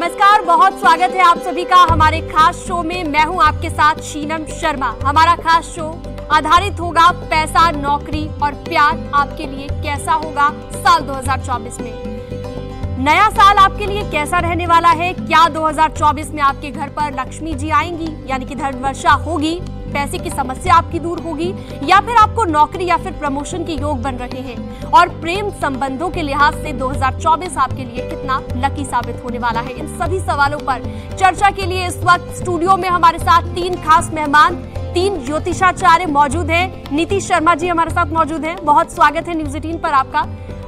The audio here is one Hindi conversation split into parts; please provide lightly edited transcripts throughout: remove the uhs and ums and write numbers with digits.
नमस्कार, बहुत स्वागत है आप सभी का हमारे खास शो में। मैं हूं आपके साथ शीनम शर्मा। हमारा खास शो आधारित होगा पैसा, नौकरी और प्यार आपके लिए कैसा होगा साल 2024 में। नया साल आपके लिए कैसा रहने वाला है? क्या 2024 में आपके घर पर लक्ष्मी जी आएंगी, यानी कि धन वर्षा होगी, पैसे की समस्या आपकी दूर होगी, या फिर आपको नौकरी या फिर प्रमोशन के योग बन रहे हैं? और प्रेम संबंधों के लिहाज से 2024 आपके लिए कितना लकी साबित होने वाला है? इन सभी सवालों पर चर्चा के लिए इस वक्त स्टूडियो में हमारे साथ तीन खास मेहमान, तीन ज्योतिषाचार्य मौजूद हैं। नीति शर्मा जी हमारे साथ मौजूद हैं, बहुत स्वागत है न्यूज़ 18 पर आपका।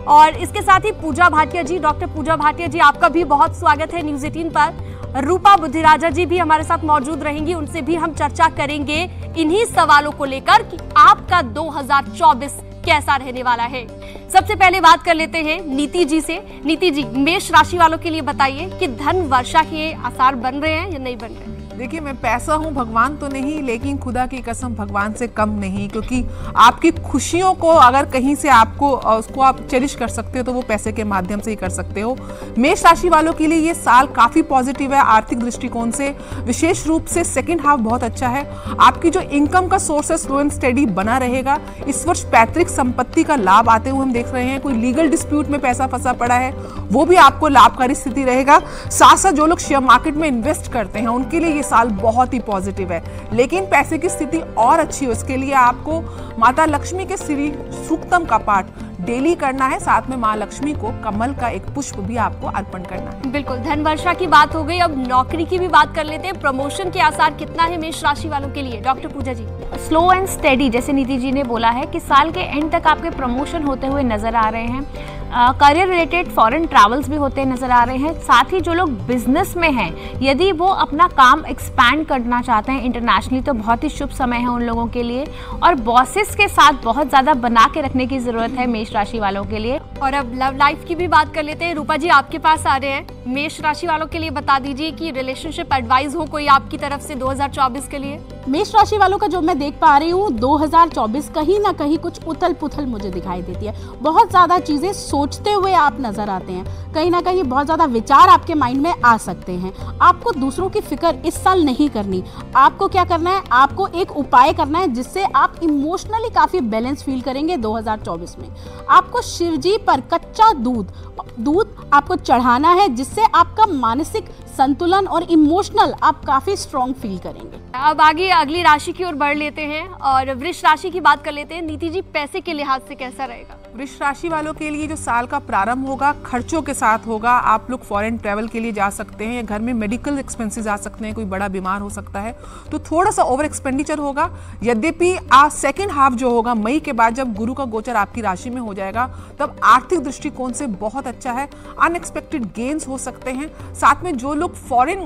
और इसके साथ ही पूजा भाटिया जी, डॉक्टर पूजा भाटिया जी, आपका भी बहुत स्वागत है न्यूज़ 18 पर। रूपा बुद्धिराजा जी भी हमारे साथ मौजूद रहेंगी, उनसे भी हम चर्चा करेंगे इन्हीं सवालों को लेकर कि आपका 2024 कैसा रहने वाला है। सबसे पहले बात कर लेते हैं नीति जी से। नीति जी, मेष राशि वालों के लिए बताइए कि धन वर्षा के आसार बन रहे हैं या नहीं बन रहे हैं? देखिए, मैं पैसा हूँ, भगवान तो नहीं, लेकिन खुदा की कसम भगवान से कम नहीं, क्योंकि आपकी खुशियों को अगर कहीं से आपको उसको आप चेरिश कर सकते हो तो वो पैसे के माध्यम से ही कर सकते हो। मेष राशि वालों के लिए ये साल काफ़ी पॉजिटिव है आर्थिक दृष्टिकोण से, विशेष रूप से सेकेंड हाफ बहुत अच्छा है। आपकी जो इनकम का सोर्स है स्लो एंड स्टेडी बना रहेगा। इस वर्ष पैतृक संपत्ति का लाभ आते हुए हम देख रहे हैं। कोई लीगल डिस्प्यूट में पैसा फंसा पड़ा है वो भी आपको लाभकारी स्थिति रहेगा। साथ साथ जो लोग शेयर मार्केट में इन्वेस्ट करते हैं उनके लिए ये साल बहुत ही पॉजिटिव है, लेकिन पैसे की स्थिति और अच्छी हो इसके लिए आपको माता लक्ष्मी के श्री सूक्तम का पाठ डेली करना है। साथ में माँ लक्ष्मी को कमल का एक पुष्प भी आपको अर्पण करना है। बिल्कुल, धन वर्षा की बात हो गई, अब नौकरी की भी बात कर लेते हैं। प्रमोशन के आसार कितना है मेष राशि वालों के लिए? Doctor Pooja ji. Slow and steady, जैसे नीति जी ने बोला है कि साल के एंड तक आपके प्रमोशन होते हुए नजर आ रहे हैं। करियर रिलेटेड फॉरेन ट्रैवल्स भी होते नजर आ रहे हैं। साथ ही जो लोग बिजनेस में हैं, यदि वो अपना काम एक्सपैंड करना चाहते हैं इंटरनेशनली, तो बहुत ही शुभ समय है उन लोगों के लिए। और बॉसेस के साथ बहुत ज़्यादा बना के रखने की ज़रूरत है मेष राशि वालों के लिए। और अब लव लाइफ की भी बात कर लेते हैं। रूपा जी आपके पास आ रहे हैं, मेष राशि वालों के लिए बता दीजिए कि रिलेशनशिप एडवाइस हो कोई आपकी तरफ से 2024 के लिए? मेष राशि वालों का जो मैं देख पा रही हूँ, 2024 कहीं ना कहीं कुछ उथल पुथल मुझे दिखाई देती है। बहुत ज़्यादा चीज़ें सोचते हुए आप नजर आते हैं, कहीं ना कहीं बहुत ज़्यादा विचार आपके माइंड में आ सकते हैं। आपको दूसरों की फिक्र इस साल नहीं करनी। आपको क्या करना है, आपको एक उपाय करना है जिससे आप इमोशनली काफ़ी बैलेंस फील करेंगे 2024 में। आपको शिवजी पर कच्चा दूध आपको चढ़ाना है, जिससे आपका मानसिक संतुलन और इमोशनल आप काफ़ी स्ट्रॉन्ग फील करेंगे। अब आगे अगली राशि की ओर बढ़ लेते हैं और वृष राशि की बात कर लेते हैं। नीति जी, पैसे के लिहाज से कैसा रहेगा? वृष राशि वालों के लिए जो साल का प्रारंभ होगा खर्चों के साथ होगा। आप लोग फॉरेन ट्रैवल के लिए जा सकते हैं, या घर में मेडिकल एक्सपेंसेस आ सकते हैं, कोई बड़ा बीमार हो सकता है, तो थोड़ा सा ओवर एक्सपेंडिचर होगा। यद्यपि सेकेंड हाफ जो होगा मई के बाद, जब गुरु का गोचर आपकी राशि में हो जाएगा, तब आर्थिक दृष्टिकोण से बहुत अच्छा है। अनएक्सपेक्टेड गेन्स हो सकते हैं। साथ में जो लोग फॉरेन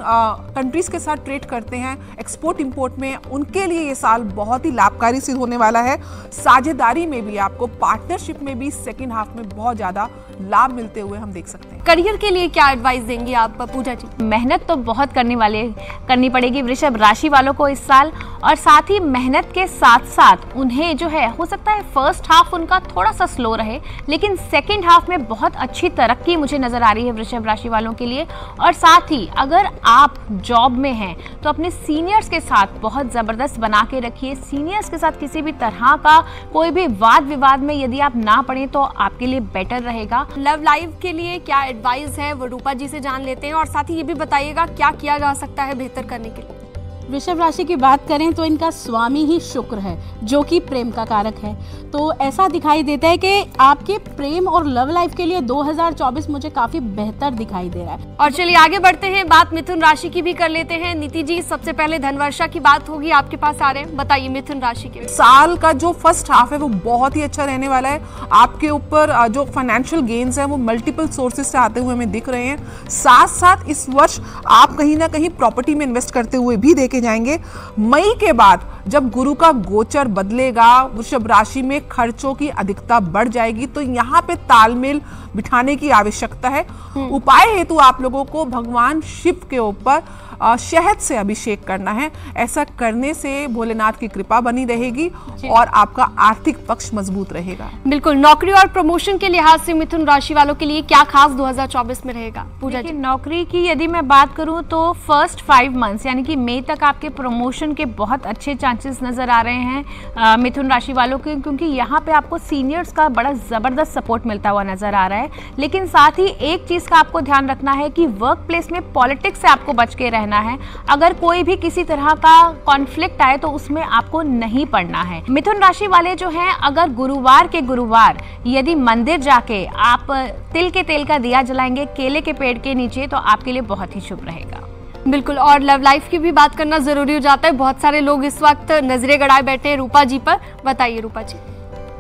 कंट्रीज के साथ ट्रेड करते हैं एक्सपोर्ट इंपोर्ट में, उनके लिए ये साल बहुत ही लाभकारी सिद्ध होने वाला है। साझेदारी में भी आपको, पार्टनरशिप में भी सेकेंड हाफ में बहुत ज्यादा लाभ मिलते हुए हम देख सकते हैं। करियर के लिए क्या एडवाइस देंगे आप पूजा जी? मेहनत तो बहुत करनी पड़ेगी वृषभ राशि वालों को इस साल। और साथ ही मेहनत के साथ साथ उन्हें जो है, हो सकता है फर्स्ट हाफ उनका थोड़ा सा स्लो रहे, लेकिन सेकंड हाफ में बहुत अच्छी तरक्की मुझे नजर आ रही है वृषभ राशि वालों के लिए। और साथ ही अगर आप जॉब में हैं तो अपने सीनियर्स के साथ बहुत ज़बरदस्त बना के रखिए। सीनियर्स के साथ किसी भी तरह का कोई भी वाद विवाद में यदि आप ना पड़े तो आपके लिए बेटर रहेगा। लव लाइफ के लिए क्या एडवाइस है वो रूपा जी से जान लेते हैं, और साथ ही ये भी बताइएगा क्या किया जा सकता है बेहतर करने के लिए। वृषभ राशि की बात करें तो इनका स्वामी ही शुक्र है, जो कि प्रेम का कारक है। तो ऐसा दिखाई देता है कि आपके प्रेम और लव लाइफ के लिए 2024 मुझे काफी बेहतर दिखाई दे रहा है। और चलिए आगे बढ़ते हैं, बात मिथुन राशि की भी कर लेते हैं। नीति जी, सबसे पहले धन वर्षा की बात होगी, आपके पास आ रहे हैं, बताइए मिथुन राशि के। साल का जो फर्स्ट हाफ है वो बहुत ही अच्छा रहने वाला है। आपके ऊपर जो फाइनेंशियल गेन्स है वो मल्टीपल सोर्सेज से आते हुए हमें दिख रहे हैं। साथ साथ इस वर्ष आप कहीं ना कहीं प्रॉपर्टी में इन्वेस्ट करते हुए भी देखे जाएंगे। मई के बाद जब गुरु का गोचर बदलेगा, वृषभ राशि में खर्चों की अधिकता बढ़ जाएगी, तो यहाँ पे तालमेल बिठाने की आवश्यकता है। उपाय हेतु आप लोगों को भगवान शिव के ऊपर शहद से अभिषेक करना है। ऐसा करने से भोलेनाथ की कृपा बनी रहेगी और आपका आर्थिक पक्ष मजबूत रहेगा। बिल्कुल। नौकरी और प्रमोशन के लिहाज से मिथुन राशि वालों के लिए क्या खास 2024 में रहेगा? पूजा जी। नौकरी की यदि मैं बात करूं तो फर्स्ट 5 मंथ्स यानी कि मई तक आपके प्रमोशन के बहुत अच्छे चांसेस नजर आ रहे हैं मिथुन राशि वालों के, क्योंकि यहाँ पे आपको सीनियर्स का बड़ा जबरदस्त सपोर्ट मिलता हुआ नजर आ रहा है। लेकिन साथ ही एक चीज का आपको ध्यान रखना है कि वर्क प्लेस में पॉलिटिक्स से आपको बच के रहना है। अगर कोई भी किसी तरह का कॉन्फ्लिक्ट आए तो उसमें आपको नहीं पड़ना है। मिथुन राशि वाले जो हैं, अगर गुरुवार के गुरुवार यदि मंदिर जाके आप तिल के तेल का दिया जलाएंगे केले के पेड़ के नीचे तो आपके लिए बहुत ही शुभ रहेगा। बिल्कुल। और लव लाइफ की भी बात करना जरूरी हो जाता है। बहुत सारे लोग इस वक्त नजरें गड़ाए बैठे हैं रूपा जी पर। बताइए रूपा जी।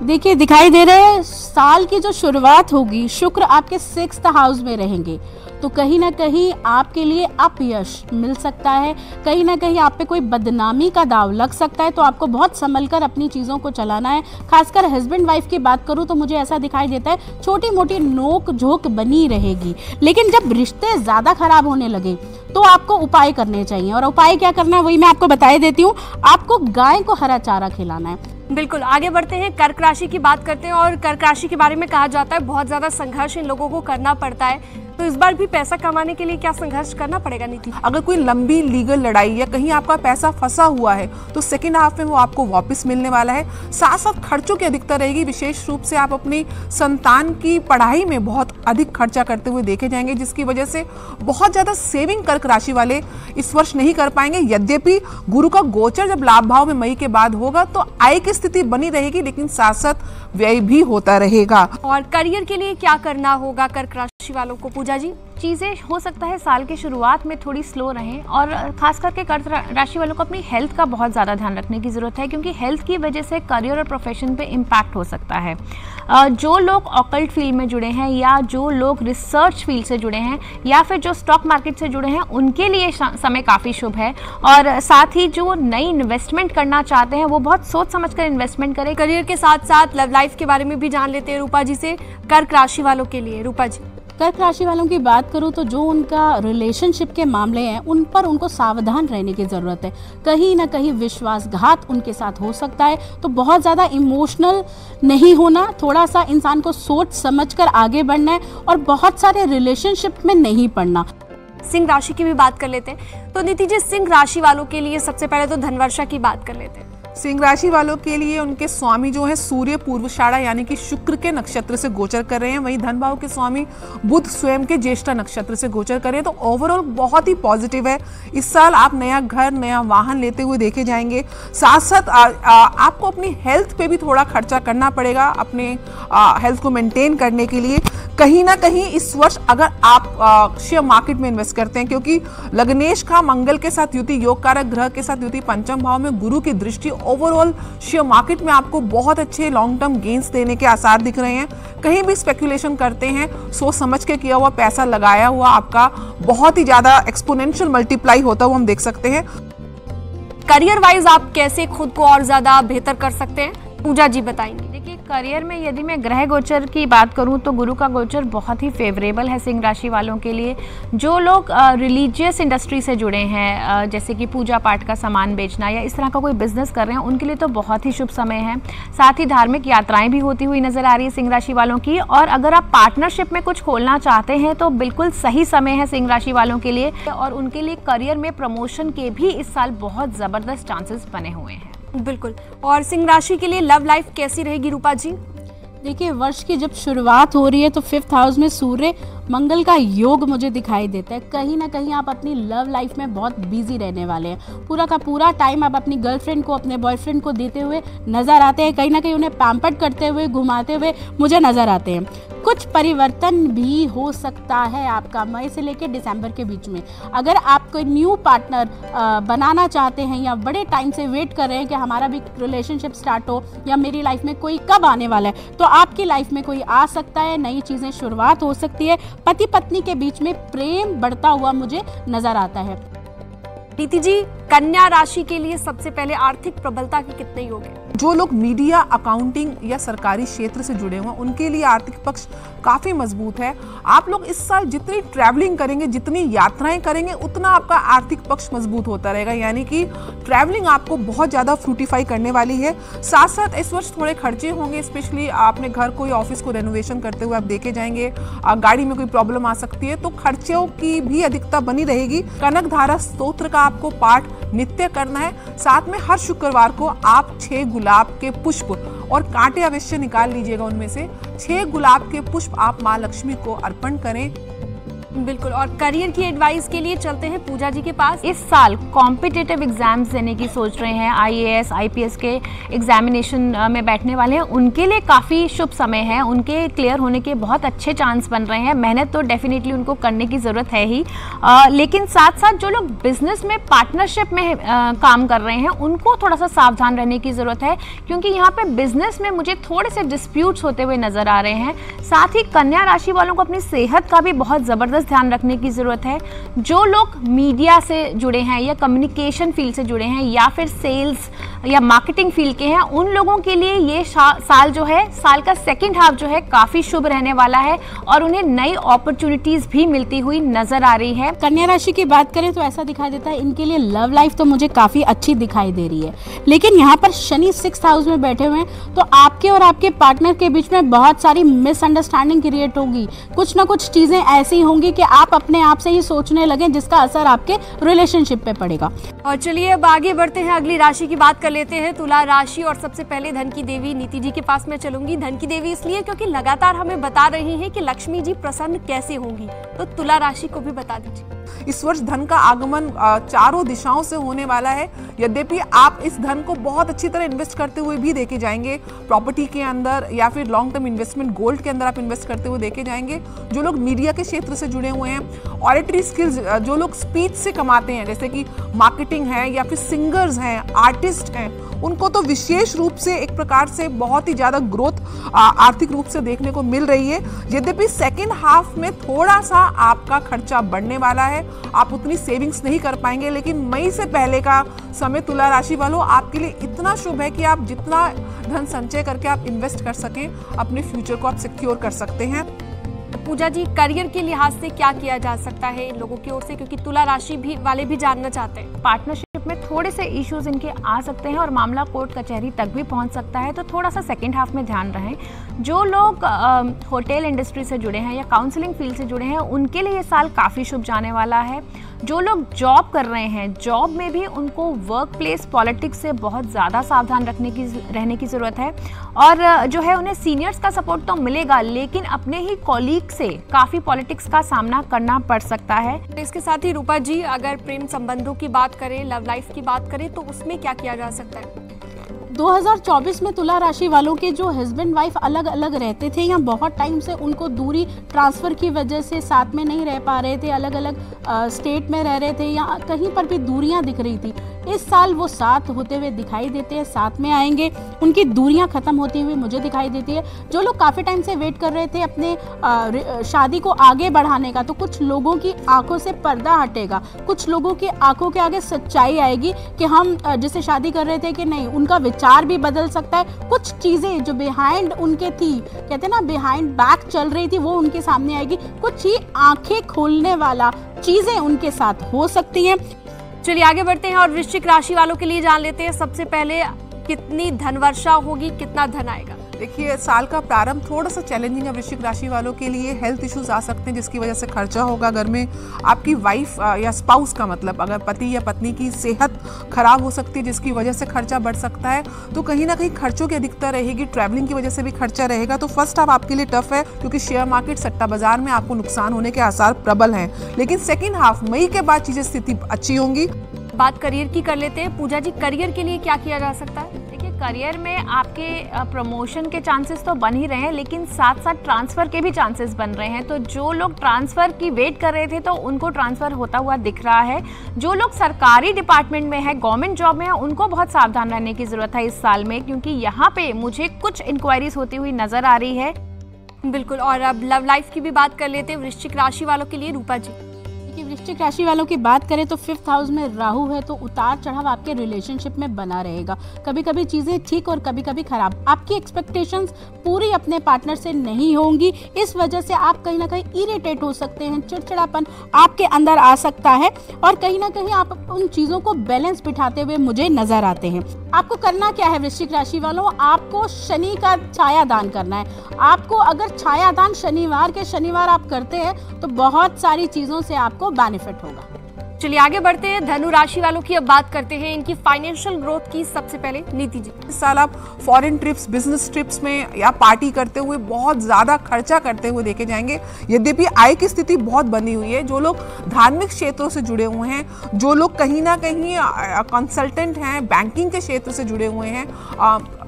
देखिए, दिखाई दे रहे हैं साल की जो शुरुआत होगी, शुक्र आपके 6th हाउस में रहेंगे, तो कहीं ना कहीं आपके लिए अपयश मिल सकता है। कहीं ना कहीं आप पे कोई बदनामी का दाव लग सकता है, तो आपको बहुत संभल कर अपनी चीज़ों को चलाना है। खासकर हस्बैंड वाइफ की बात करूँ तो मुझे ऐसा दिखाई देता है छोटी मोटी नोक झोंक बनी रहेगी। लेकिन जब रिश्ते ज़्यादा खराब होने लगे तो आपको उपाय करने चाहिए, और उपाय क्या करना है वही मैं आपको बता देती हूँ। आपको गाय को हरा चारा खिलाना है। बिल्कुल। आगे बढ़ते हैं, कर्क राशि की बात करते हैं। और कर्क राशि के बारे में कहा जाता है बहुत ज्यादा संघर्ष इन लोगों को करना पड़ता है। तो इस बार भी पैसा कमाने के लिए क्या संघर्ष करना पड़ेगा नीति? अगर कोई लंबी लीगल लड़ाई या कहीं आपका पैसा फंसा हुआ है तो सेकेंड हाफ में वो आपको वापस मिलने वाला है। साथ साथ खर्चों की अधिकता रहेगी। विशेष रूप से आप अपनी संतान की पढ़ाई में बहुत अधिक खर्चा करते हुए देखे जाएंगे, जिसकी वजह से बहुत ज्यादा सेविंग कर्क राशि वाले इस वर्ष नहीं कर पाएंगे। यद्यपि गुरु का गोचर जब लाभ भाव में मई के बाद होगा तो आय की स्थिति बनी रहेगी, लेकिन साथ साथ व्यय भी होता रहेगा। और करियर के लिए क्या करना होगा कर्क राशि वालों को पूजा जी? चीज़ें हो सकता है साल की शुरुआत में थोड़ी स्लो रहें, और खास करके कर्क राशि वालों को अपनी हेल्थ का बहुत ज़्यादा ध्यान रखने की ज़रूरत है, क्योंकि हेल्थ की वजह से करियर और प्रोफेशन पे इम्पैक्ट हो सकता है। जो लोग ऑकल्ट फील्ड में जुड़े हैं या जो लोग रिसर्च फील्ड से जुड़े हैं या फिर जो स्टॉक मार्केट से जुड़े हैं उनके लिए समय काफ़ी शुभ है। और साथ ही जो नई इन्वेस्टमेंट करना चाहते हैं वो बहुत सोच समझ कर इन्वेस्टमेंट करें। करियर के साथ साथ लव लाइफ के बारे में भी जान लेते हैं रूपा जी से, कर्क राशि वालों के लिए। रूपा जी। कर्क राशि वालों की बात करूं तो जो उनका रिलेशनशिप के मामले हैं उन पर उनको सावधान रहने की ज़रूरत है। कहीं ना कहीं विश्वासघात उनके साथ हो सकता है, तो बहुत ज़्यादा इमोशनल नहीं होना, थोड़ा सा इंसान को सोच समझकर आगे बढ़ना है और बहुत सारे रिलेशनशिप में नहीं पड़ना। सिंह राशि की भी बात कर लेते हैं। तो नीति जी, सिंह राशि वालों के लिए सबसे पहले तो धनवर्षा की बात कर लेते हैं। सिंह राशि वालों के लिए उनके स्वामी जो है सूर्य पूर्वाषाढ़ा यानी कि शुक्र के नक्षत्र से गोचर कर रहे हैं। वहीं धन भाव के स्वामी बुध स्वयं के ज्येष्ठा नक्षत्र से गोचर कर रहे हैं। तो ओवरऑल बहुत ही पॉजिटिव है। इस साल आप नया घर, नया वाहन लेते हुए देखे जाएंगे। साथ साथ आपको अपनी हेल्थ पे भी थोड़ा खर्चा करना पड़ेगा, अपने हेल्थ को मेंटेन करने के लिए। कहीं ना कहीं इस वर्ष अगर आप शेयर मार्केट में इन्वेस्ट करते हैं, क्योंकि लग्नेश का मंगल के साथ युति, योग कारक ग्रह के साथ युति, पंचम भाव में गुरु की दृष्टि, ओवरऑल शेयर मार्केट में आपको बहुत अच्छे लॉन्ग टर्म गेन्स देने के आसार दिख रहे हैं। कहीं भी स्पेकुलेशन करते हैं, सोच समझ के किया हुआ पैसा लगाया हुआ आपका बहुत ही ज्यादा एक्सपोनेंशियल मल्टीप्लाई होता हुआ हम देख सकते हैं। करियर वाइज आप कैसे खुद को और ज्यादा बेहतर कर सकते हैं, पूजा जी बताएंगे। देखिए, करियर में यदि मैं ग्रह गोचर की बात करूं तो गुरु का गोचर बहुत ही फेवरेबल है सिंह राशि वालों के लिए। जो लोग रिलीजियस इंडस्ट्री से जुड़े हैं, जैसे कि पूजा पाठ का सामान बेचना या इस तरह का कोई बिजनेस कर रहे हैं, उनके लिए तो बहुत ही शुभ समय है। साथ ही धार्मिक यात्राएं भी होती हुई नजर आ रही है सिंह राशि वालों की। और अगर आप पार्टनरशिप में कुछ खोलना चाहते हैं तो बिल्कुल सही समय है सिंह राशि वालों के लिए। और उनके लिए करियर में प्रमोशन के भी इस साल बहुत जबरदस्त चांसेस बने हुए हैं। बिल्कुल। और सिंह राशि के लिए लव लाइफ कैसी रहेगी रूपा जी? देखिए, वर्ष की जब शुरुआत हो रही है तो 5th हाउस में सूर्य मंगल का योग मुझे दिखाई देता है। कहीं ना कहीं आप अपनी लव लाइफ में बहुत बिजी रहने वाले हैं। पूरा का पूरा टाइम आप अपनी गर्लफ्रेंड को, अपने बॉयफ्रेंड को देते हुए नजर आते हैं। कहीं ना कहीं उन्हें पैम्पर्ड करते हुए, घुमाते हुए मुझे नजर आते हैं। कुछ परिवर्तन भी हो सकता है आपका मई से लेकर दिसंबर के बीच में। अगर आप कोई न्यू पार्टनर बनाना चाहते हैं या बड़े टाइम से वेट कर रहे हैं कि हमारा भी रिलेशनशिप स्टार्ट हो या मेरी लाइफ में कोई कब आने वाला है, तो आपकी लाइफ में कोई आ सकता है, नई चीज़ें शुरुआत हो सकती है। पति पत्नी के बीच में प्रेम बढ़ता हुआ मुझे नजर आता है। नीति जी, कन्या राशि के लिए सबसे पहले आर्थिक प्रबलता के कितने योग हैं? जो लोग मीडिया, अकाउंटिंग या सरकारी क्षेत्र से जुड़े हुए हैं उनके लिए आर्थिक पक्ष काफ़ी मजबूत है। आप लोग इस साल जितनी ट्रैवलिंग करेंगे, जितनी यात्राएं करेंगे, उतना आपका आर्थिक पक्ष मजबूत होता रहेगा। यानी कि ट्रैवलिंग आपको बहुत ज़्यादा फ्रूटिफाई करने वाली है। साथ साथ इस वर्ष थोड़े खर्चे होंगे, स्पेशली आपने घर को या ऑफिस को रेनोवेशन करते हुए आप देखे जाएंगे, गाड़ी में कोई प्रॉब्लम आ सकती है, तो खर्चों की भी अधिकता बनी रहेगी। कनक धारा स्तोत्र का आपको पाठ नित्य करना है। साथ में हर शुक्रवार को आप 6 गुलाब के पुष्प और कांटे अवश्य निकाल लीजिएगा। उनमें से 6 गुलाब के पुष्प आप माँ लक्ष्मी को अर्पण करें। बिल्कुल। और करियर की एडवाइस के लिए चलते हैं पूजा जी के पास। इस साल कॉम्पिटिटिव एग्जाम्स देने की सोच रहे हैं, IAS, IPS के एग्जामिनेशन में बैठने वाले हैं, उनके लिए काफ़ी शुभ समय है। उनके क्लियर होने के बहुत अच्छे चांस बन रहे हैं। मेहनत तो डेफिनेटली उनको करने की ज़रूरत है ही, लेकिन साथ साथ जो लोग बिजनेस में पार्टनरशिप में काम कर रहे हैं उनको थोड़ा सा सावधान रहने की ज़रूरत है, क्योंकि यहाँ पे बिजनेस में मुझे थोड़े से डिस्प्यूट्स होते हुए नज़र आ रहे हैं। साथ ही कन्या राशि वालों को अपनी सेहत का भी बहुत ज़बरदस्त ध्यान रखने की जरूरत है। जो लोग मीडिया से जुड़े हैं या कम्युनिकेशन फील्ड से जुड़े हैं या फिर सेल्स या मार्केटिंग फील्ड के हैं, उन लोगों के लिए ये साल जो है, साल का सेकंड हाफ जो है काफी शुभ रहने वाला है और उन्हें नई अपॉर्चुनिटीज भी मिलती हुई नजर आ रही है। कन्या राशि की बात करें तो ऐसा दिखाई देता है इनके लिए लव लाइफ तो मुझे काफी अच्छी दिखाई दे रही है, लेकिन यहाँ पर शनि 6th हाउस में बैठे हुए हैं तो आपके और आपके पार्टनर के बीच में बहुत सारी मिसअंडरस्टैंडिंग क्रिएट होगी। कुछ ना कुछ चीजें ऐसी होंगी कि आप अपने आप से ही सोचने लगे, जिसका असर आपके रिलेशनशिप पे पड़ेगा। और चलिए अब आगे बढ़ते हैं, अगली राशि की बात कर लेते हैं, तुला राशि। और सबसे पहले धन की देवी नीति जी के पास मैं चलूंगी। धन की देवी इसलिए क्योंकि लगातार हमें बता रही हैं कि लक्ष्मी जी प्रसन्न कैसे होंगी, तो तुला राशि को भी बता दीजिए। इस वर्ष धन का आगमन चारों दिशाओं से होने वाला है। यद्यपि आप इस धन को बहुत अच्छी तरह इन्वेस्ट करते हुए भी देखे जाएंगे, प्रॉपर्टी के अंदर या फिर लॉन्ग टर्म इन्वेस्टमेंट गोल्ड के अंदर आप इन्वेस्ट करते हुए देखे जाएंगे। जो लोग मीडिया के क्षेत्र से जुड़े हुए हैं, ऑडिटरी स्किल्स, जो लोग स्पीच से कमाते हैं, जैसे कि मार्केटिंग है या फिर सिंगर्स हैं, आर्टिस्ट हैं, उनको तो विशेष रूप से एक प्रकार से बहुत ही ज़्यादा ग्रोथ आर्थिक रूप से देखने को मिल रही है। यद्यपि सेकेंड हाफ में थोड़ा सा आपका खर्चा बढ़ने वाला है, आप उतनी सेविंग्स नहीं कर पाएंगे, लेकिन मई से पहले का समय तुला राशि वालों आपके लिए इतना शुभ है कि आप जितना धन संचय करके आप इन्वेस्ट कर सकें, अपने फ्यूचर को आप सिक्योर कर सकते हैं। पूजा जी, करियर के लिहाज से क्या किया जा सकता है इन लोगों की ओर से, क्योंकि तुला राशि भी वाले भी जानना चाहते हैं। पार्टनरशिप में थोड़े से इश्यूज इनके आ सकते हैं और मामला कोर्ट कचहरी तक भी पहुंच सकता है, तो थोड़ा सा सेकंड हाफ में ध्यान रहें। जो लोग होटल इंडस्ट्री से जुड़े हैं या काउंसलिंग फील्ड से जुड़े हैं, उनके लिए ये साल काफ़ी शुभ जाने वाला है। जो लोग जॉब कर रहे हैं, जॉब में भी उनको वर्क प्लेस पॉलिटिक्स से बहुत ज़्यादा सावधान रहने की ज़रूरत है। और जो है उन्हें सीनियर्स का सपोर्ट तो मिलेगा, लेकिन अपने ही कॉलीग से काफ़ी पॉलिटिक्स का सामना करना पड़ सकता है। इसके साथ ही रूपा जी, अगर प्रेम संबंधों की बात करें, लव लाइफ की बात करें, तो उसमें क्या किया जा सकता है? 2024 में तुला राशि वालों के जो हस्बैंड वाइफ अलग अलग रहते थे या बहुत टाइम से उनको दूरी ट्रांसफ़र की वजह से साथ में नहीं रह पा रहे थे, अलग अलग स्टेट में रह रहे थे या कहीं पर भी दूरियां दिख रही थी, इस साल वो साथ होते हुए दिखाई देते हैं, साथ में आएंगे, उनकी दूरियां खत्म होती हुई मुझे दिखाई देती है। जो लोग काफ़ी टाइम से वेट कर रहे थे अपने शादी को आगे बढ़ाने का, तो कुछ लोगों की आंखों से पर्दा हटेगा, कुछ लोगों की आंखों के आगे सच्चाई आएगी कि हम जिससे शादी कर रहे थे कि नहीं, उनका विचार भी बदल सकता है। कुछ चीज़ें जो बिहाइंड उनके थी, कहते ना बिहाइंड बैक चल रही थी, वो उनके सामने आएगी। कुछ ही आंखें खोलने वाला चीज़ें उनके साथ हो सकती हैं। चलिए आगे बढ़ते हैं और वृश्चिक राशि वालों के लिए जान लेते हैं। सबसे पहले कितनी धन वर्षा होगी, कितना धन आएगा? देखिए, साल का प्रारंभ थोड़ा सा चैलेंजिंग है वृश्चिक राशि वालों के लिए। हेल्थ इश्यूज आ सकते हैं जिसकी वजह से खर्चा होगा। घर में आपकी वाइफ या स्पाउस का मतलब अगर पति या पत्नी की सेहत खराब हो सकती है जिसकी वजह से खर्चा बढ़ सकता है, तो कहीं ना कहीं खर्चों की अधिकता रहेगी। ट्रैवलिंग की वजह से भी खर्चा रहेगा। तो फर्स्ट हाफ आपके लिए टफ है क्योंकि शेयर मार्केट, सट्टा बाजार में आपको नुकसान होने के आसार प्रबल हैं, लेकिन सेकेंड हाफ मई के बाद चीजें स्थिति अच्छी होंगी। बात करियर की कर लेते हैं। पूजा जी, करियर के लिए क्या किया जा सकता है? करियर में आपके प्रमोशन के चांसेस तो बन ही रहे हैं, लेकिन साथ साथ ट्रांसफ़र के भी चांसेस बन रहे हैं। तो जो लोग ट्रांसफ़र की वेट कर रहे थे तो उनको ट्रांसफ़र होता हुआ दिख रहा है। जो लोग सरकारी डिपार्टमेंट में है, गवर्नमेंट जॉब में है, उनको बहुत सावधान रहने की ज़रूरत है इस साल में, क्योंकि यहाँ पे मुझे कुछ इंक्वायरीज होती हुई नज़र आ रही है। बिल्कुल। और अब लव लाइफ की भी बात कर लेते हैं वृश्चिक राशि वालों के लिए। रूपा जी, वृश्चिक राशि वालों की बात करें तो 5th हाउस में राहु है, तो उतार चढ़ाव आपके रिलेशनशिप में बना रहेगा। कभी कभी चीजें ठीक और कभी कभी खराब। आपकी एक्सपेक्टेशंस पूरी अपने पार्टनर से नहीं होंगी, इस वजह से आप कहीं ना कहीं इरिटेट हो सकते हैं, चिड़चिड़ापन आपके अंदर आ सकता है और कहीं ना कहीं आप उन चीजों को बैलेंस बिठाते हुए मुझे नजर आते हैं। आपको करना क्या है वृश्चिक राशि वालों, आपको शनि का छाया दान करना है। आपको अगर छाया दान शनिवार के शनिवार आप करते हैं तो बहुत सारी चीजों से आपको बेनिफिट होगा। चलिए आगे बढ़ते हैं, धनु राशि वालों की अब बात करते हैं इनकी फाइनेंशियल ग्रोथ की। सबसे पहले नीति जी, इस साल आप फॉरेन ट्रिप्स, बिजनेस ट्रिप्स में या पार्टी करते हुए बहुत ज्यादा खर्चा करते हुए देखे जाएंगे। यद्यपि आय की स्थिति बहुत बनी हुई है। जो लोग धार्मिक क्षेत्रों से जुड़े हुए हैं, जो लोग कहीं ना कहीं कंसल्टेंट हैं, बैंकिंग के क्षेत्र से जुड़े हुए हैं,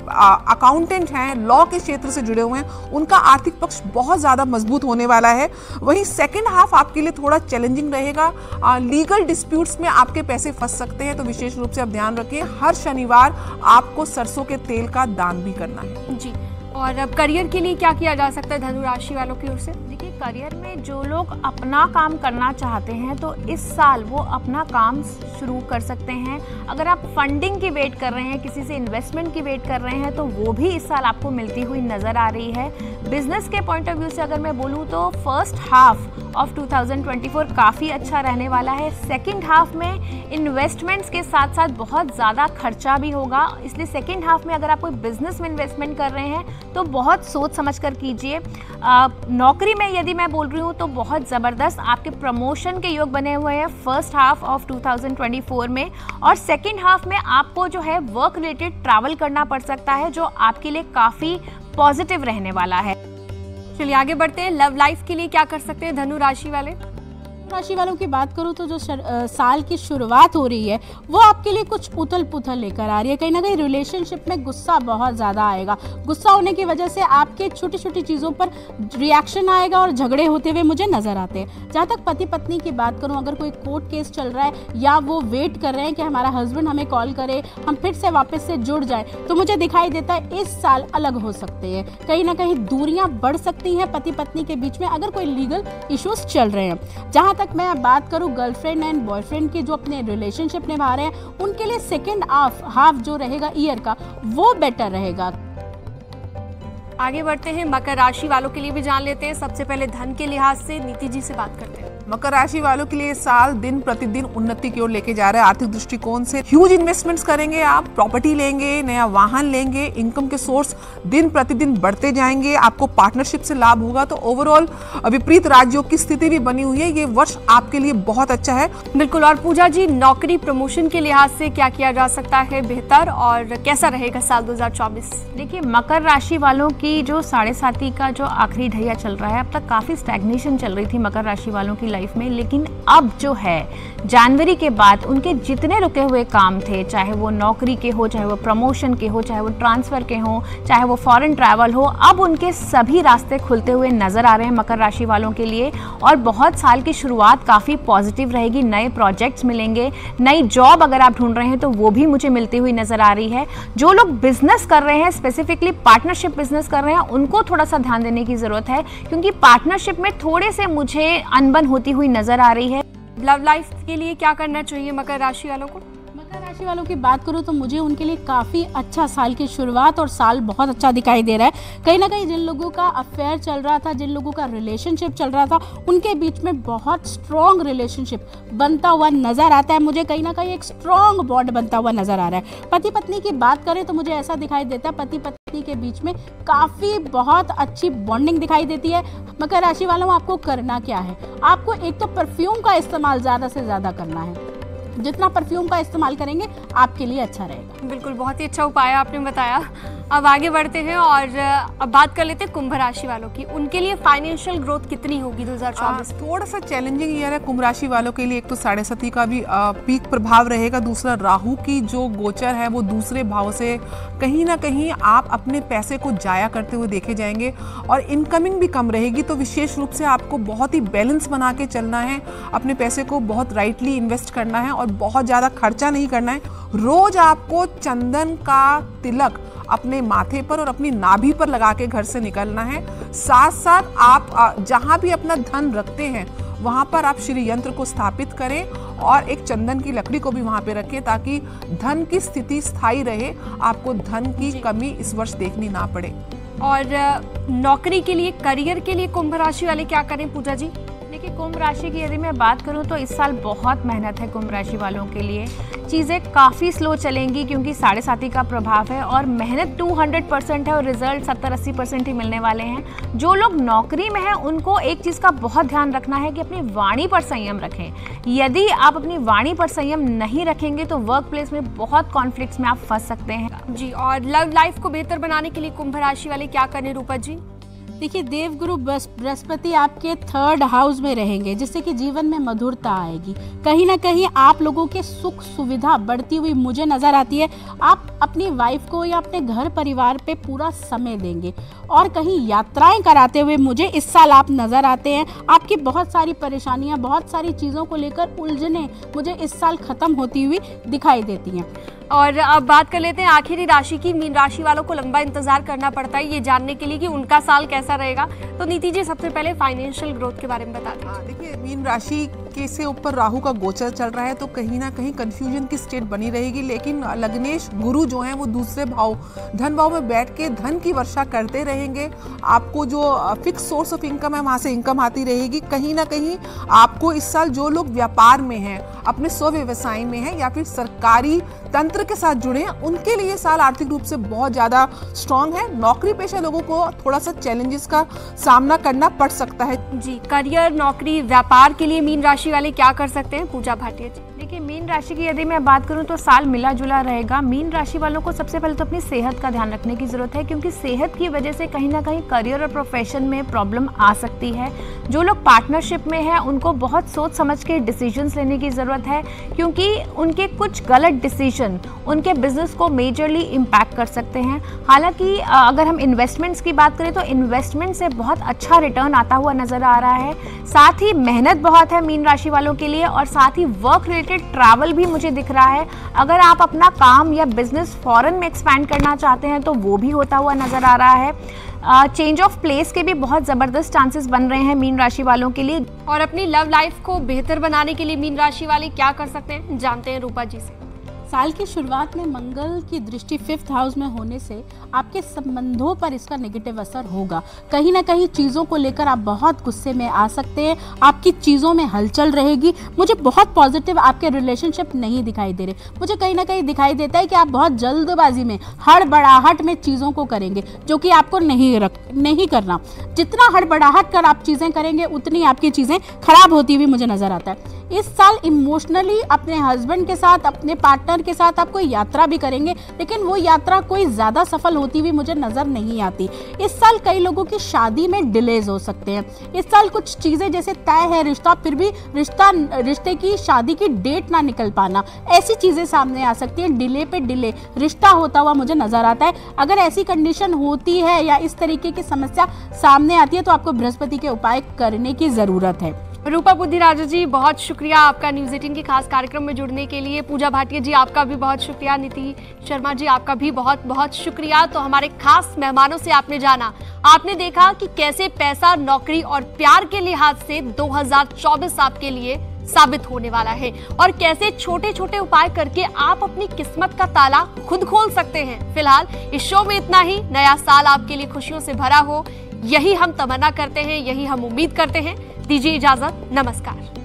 अकाउंटेंट हैं, लॉ के क्षेत्र से जुड़े हुए हैं, उनका आर्थिक पक्ष बहुत ज़्यादा मजबूत होने वाला है। वहीं सेकंड हाफ आपके लिए थोड़ा चैलेंजिंग रहेगा। लीगल डिस्प्यूट्स में आपके पैसे फंस सकते हैं, तो विशेष रूप से आप ध्यान रखिए। हर शनिवार आपको सरसों के तेल का दान भी करना है जी। और अब करियर के लिए क्या किया जा सकता है धनु राशि वालों की ओर से? देखिए, करियर में जो लोग अपना काम करना चाहते हैं तो इस साल वो अपना काम शुरू कर सकते हैं। अगर आप फंडिंग की वेट कर रहे हैं, किसी से इन्वेस्टमेंट की वेट कर रहे हैं, तो वो भी इस साल आपको मिलती हुई नज़र आ रही है। बिजनेस के पॉइंट ऑफ व्यू से अगर मैं बोलूँ तो फर्स्ट हाफ ऑफ 2024 काफ़ी अच्छा रहने वाला है। सेकेंड हाफ में इन्वेस्टमेंट्स के साथ साथ बहुत ज़्यादा खर्चा भी होगा, इसलिए सेकेंड हाफ में अगर आप कोई बिजनेस में इन्वेस्टमेंट कर रहे हैं तो बहुत सोच समझ कर कीजिए। नौकरी में यदि मैं बोल रही हूँ तो बहुत ज़बरदस्त आपके प्रमोशन के योग बने हुए हैं फर्स्ट हाफ ऑफ 2024 में। और सेकेंड हाफ में आपको जो है वर्क रिलेटेड ट्रैवल करना पड़ सकता है, जो आपके लिए काफ़ी पॉजिटिव रहने वाला है। चलिए आगे बढ़ते हैं, लव लाइफ के लिए क्या कर सकते हैं धनु राशि वाले? राशि वालों की बात करूं तो जो साल की शुरुआत हो रही है वो आपके लिए कुछ उथल पुथल लेकर आ रही है। कहीं ना कहीं रिलेशनशिप में गुस्सा बहुत ज़्यादा आएगा। गुस्सा होने की वजह से आपके छोटी छोटी चीज़ों पर रिएक्शन आएगा और झगड़े होते हुए मुझे नज़र आते हैं। जहाँ तक पति पत्नी की बात करूँ, अगर कोई कोर्ट केस चल रहा है या वो वेट कर रहे हैं कि हमारा हस्बैंड हमें कॉल करे, हम फिर से वापस से जुड़ जाए, तो मुझे दिखाई देता है इस साल अलग हो सकते हैं। कहीं ना कहीं दूरियाँ बढ़ सकती हैं पति पत्नी के बीच में अगर कोई लीगल इश्यूज चल रहे हैं। जहाँ तक मैं बात करूं गर्लफ्रेंड एंड बॉयफ्रेंड की जो अपने रिलेशनशिप निभा रहे हैं, उनके लिए सेकेंड हाफ जो रहेगा ईयर का वो बेटर रहेगा। आगे बढ़ते हैं, मकर राशि वालों के लिए भी जान लेते हैं। सबसे पहले धन के लिहाज से नीति जी से बात करते हैं। मकर राशि वालों के लिए साल दिन प्रतिदिन उन्नति की ओर लेके जा रहा है। आर्थिक दृष्टिकोण से ह्यूज इन्वेस्टमेंट्स करेंगे आप, प्रॉपर्टी लेंगे, नया वाहन लेंगे, इनकम के सोर्स दिन प्रतिदिन बढ़ते जाएंगे, आपको पार्टनरशिप से लाभ होगा। तो ओवरऑल विपरीत राज्यों की स्थिति भी बनी हुई है, ये वर्ष आपके लिए बहुत अच्छा है। बिल्कुल। और पूजा जी, नौकरी प्रमोशन के लिहाज से क्या किया जा सकता है बेहतर और कैसा रहेगा साल 2024? देखिए, मकर राशि वालों की जो 7.5 का जो आखिरी ढैया चल रहा है, अब तक काफ़ी स्टैग्नेशन चल रही थी मकर राशि वालों की लाइफ में, लेकिन अब जो है जनवरी के बाद उनके जितने रुके हुए काम थे, चाहे वो नौकरी के हो, चाहे वो प्रमोशन के हो, चाहे वो ट्रांसफ़र के हो, चाहे वो फॉरेन ट्रैवल हो, अब उनके सभी रास्ते खुलते हुए नज़र आ रहे हैं मकर राशि वालों के लिए। और बहुत साल की शुरुआत काफ़ी पॉजिटिव रहेगी, नए प्रोजेक्ट्स मिलेंगे, नई जॉब अगर आप ढूंढ रहे हैं तो वो भी मुझे मिलती हुई नज़र आ रही है। जो लोग बिजनेस कर रहे हैं, स्पेसिफिकली पार्टनरशिप बिजनेस कर रहे हैं, उनको थोड़ा सा ध्यान देने की ज़रूरत है, क्योंकि पार्टनरशिप में थोड़े से मुझे अनबन होती हुई नज़र आ रही है। लव लाइफ के लिए क्या करना चाहिए मकर राशि वालों को? मकर राशि वालों की बात करूं तो मुझे उनके लिए काफ़ी अच्छा साल की शुरुआत और साल बहुत अच्छा दिखाई दे रहा है। कहीं ना कहीं जिन लोगों का अफेयर चल रहा था, जिन लोगों का रिलेशनशिप चल रहा था, उनके बीच में बहुत स्ट्रॉन्ग रिलेशनशिप बनता हुआ नज़र आता है। मुझे कहीं ना कहीं एक स्ट्रॉन्ग बॉन्ड बनता हुआ नज़र आ रहा है। पति पत्नी की बात करें तो मुझे ऐसा दिखाई देता है पति पत्नी के बीच में काफ़ी बहुत अच्छी बॉन्डिंग दिखाई देती है। मकर राशि वालों, आपको करना क्या है? आपको एक तो परफ्यूम का इस्तेमाल ज़्यादा से ज़्यादा करना है। जितना परफ्यूम का इस्तेमाल करेंगे आपके लिए अच्छा रहेगा। बिल्कुल, बहुत ही अच्छा उपाय आपने बताया। अब आगे बढ़ते हैं और अब बात कर लेते हैं कुंभ राशि वालों की। उनके लिए फाइनेंशियल ग्रोथ कितनी होगी 2024? थोड़ा सा चैलेंजिंग ईयर है कुंभ राशि वालों के लिए। एक तो 7.5 का भी पीक प्रभाव रहेगा, दूसरा राहु की जो गोचर है वो दूसरे भाव से कहीं ना कहीं आप अपने पैसे को जाया करते हुए देखे जाएंगे और इनकमिंग भी कम रहेगी। तो विशेष रूप से आपको बहुत ही बैलेंस बना के चलना है, अपने पैसे को बहुत राइटली इन्वेस्ट करना है और बहुत ज़्यादा खर्चा नहीं करना है। रोज आपको चंदन का तिलक अपने माथे पर और अपनी नाभि पर लगा के घर से निकलना है। साथ साथ आप जहाँ भी अपना धन रखते हैं वहाँ पर आप श्री यंत्र को स्थापित करें और एक चंदन की लकड़ी को भी वहाँ पे रखें ताकि धन की स्थिति स्थायी रहे, आपको धन की कमी इस वर्ष देखनी ना पड़े। और नौकरी के लिए, करियर के लिए कुंभ राशि वाले क्या करें पूजा जी? देखिए, कुंभ राशि की यदि मैं बात करूं तो इस साल बहुत मेहनत है कुंभ राशि वालों के लिए। चीज़ें काफ़ी स्लो चलेंगी क्योंकि 7.5 का प्रभाव है और मेहनत 200% है और रिजल्ट 70-80% ही मिलने वाले हैं। जो लोग नौकरी में हैं उनको एक चीज़ का बहुत ध्यान रखना है कि अपनी वाणी पर संयम रखें। यदि आप अपनी वाणी पर संयम नहीं रखेंगे तो वर्क प्लेस में बहुत कॉन्फ्लिक्ट्स में आप फंस सकते हैं जी। और लव लाइफ को बेहतर बनाने के लिए कुंभ राशि वाले क्या करें रूपा जी? देखिए, देवगुरु बृहस्पति आपके 3rd हाउस में रहेंगे, जिससे कि जीवन में मधुरता आएगी। कहीं ना कहीं आप लोगों के सुख सुविधा बढ़ती हुई मुझे नजर आती है। आप अपनी वाइफ को या अपने घर परिवार पे पूरा समय देंगे और कहीं यात्राएं कराते हुए मुझे इस साल आप नजर आते हैं। आपकी बहुत सारी परेशानियां, बहुत सारी चीज़ों को लेकर उलझने मुझे इस साल खत्म होती हुई दिखाई देती हैं। और अब बात कर लेते हैं आखिरी राशि की। मीन राशि वालों को लंबा इंतजार करना पड़ता है ये जानने के लिए कि उनका साल कैसा रहेगा। तो नीति जी, सबसे पहले फाइनेंशियल ग्रोथ के बारे में बता दें। देखिए, मीन राशि के से ऊपर राहु का गोचर चल रहा है तो कहीं ना कहीं कंफ्यूजन की स्टेट बनी रहेगी, लेकिन लग्नेश गुरु जो हैं वो दूसरे भाव, धन भाव में बैठ के धन की वर्षा करते रहेंगे। आपको जो फिक्स सोर्स ऑफ इनकम है वहाँ से इनकम आती रहेगी। कहीं ना कहीं आपको इस साल जो लोग व्यापार में हैं, अपने स्व व्यवसाय में हैं या फिर सरकारी तंत्र के साथ जुड़े हैं, उनके लिए साल आर्थिक रूप से बहुत ज़्यादा स्ट्रांग है। नौकरी पेशा लोगों को थोड़ा सा चैलेंजेस का सामना करना पड़ सकता है जी। करियर, नौकरी, व्यापार के लिए मीन राशि वाले क्या कर सकते हैं पूजा भाटिया जी? देखिए, मीन राशि की यदि मैं बात करूं तो साल मिला जुला रहेगा। मीन राशि वालों को सबसे पहले तो अपनी सेहत का ध्यान रखने की जरूरत है क्योंकि सेहत की वजह से कहीं ना कहीं करियर और प्रोफेशन में प्रॉब्लम आ सकती है। जो लोग पार्टनरशिप में हैं उनको बहुत सोच समझ के डिसीजंस लेने की ज़रूरत है क्योंकि उनके कुछ गलत डिसीजन उनके बिजनेस को मेजरली इम्पैक्ट कर सकते हैं। हालांकि अगर हम इन्वेस्टमेंट्स की बात करें तो इन्वेस्टमेंट से बहुत अच्छा रिटर्न आता हुआ नज़र आ रहा है। साथ ही मेहनत बहुत है मीन राशि वालों के लिए और साथ ही वर्क रिलेटेड ट्रैवल भी मुझे दिख रहा है। अगर आप अपना काम या बिजनेस फॉरेन में एक्सपैंड करना चाहते हैं तो वो भी होता हुआ नज़र आ रहा है। चेंज ऑफ प्लेस के भी बहुत ज़बरदस्त चांसेस बन रहे हैं मीन राशि वालों के लिए। और अपनी लव लाइफ को बेहतर बनाने के लिए मीन राशि वाले क्या कर सकते हैं, जानते हैं रूपा जी से। साल की शुरुआत में मंगल की दृष्टि 5th हाउस में होने से आपके संबंधों पर इसका नेगेटिव असर होगा। कहीं ना कहीं चीज़ों को लेकर आप बहुत गुस्से में आ सकते हैं, आपकी चीज़ों में हलचल रहेगी। मुझे बहुत पॉजिटिव आपके रिलेशनशिप नहीं दिखाई दे रहे। मुझे कहीं ना कहीं दिखाई देता है कि आप बहुत जल्दबाजी में, हड़बड़ाहट में चीज़ों को करेंगे, जो कि आपको नहीं करना। जितना हड़बड़ाहट कर आप चीज़ें करेंगे उतनी आपकी चीज़ें खराब होती हुई मुझे नज़र आता है। इस साल इमोशनली अपने हस्बैंड के साथ, अपने पार्टनर के साथ आप कोई यात्रा भी करेंगे, लेकिन वो यात्रा कोई ज़्यादा सफल होती हुई मुझे नज़र नहीं आती। इस साल कई लोगों की शादी में डिलेज हो सकते हैं। इस साल कुछ चीज़ें जैसे तय है रिश्ता, फिर भी रिश्ते की शादी की डेट ना निकल पाना, ऐसी चीज़ें सामने आ सकती हैं। डिले पे डिले रिश्ता होता हुआ मुझे नज़र आता है। अगर ऐसी कंडीशन होती है या इस तरीके की समस्या सामने आती है तो आपको बृहस्पति के उपाय करने की ज़रूरत है। रूपा बुद्धिराजू जी, बहुत शुक्रिया आपका न्यूज़ 18 के खास कार्यक्रम में जुड़ने के लिए। पूजा भाटिया जी, आपका भी बहुत शुक्रिया। नीति शर्मा जी, आपका भी बहुत बहुत शुक्रिया। तो हमारे खास मेहमानों से आपने जाना, आपने देखा कि कैसे पैसा, नौकरी और प्यार के लिहाज से 2024 आपके लिए साबित होने वाला है और कैसे छोटे छोटे उपाय करके आप अपनी किस्मत का ताला खुद खोल सकते हैं। फिलहाल इस शो में इतना ही। नया साल आपके लिए खुशियों से भरा हो, यही हम तमन्ना करते हैं, यही हम उम्मीद करते हैं। दीजिए इजाजत, नमस्कार।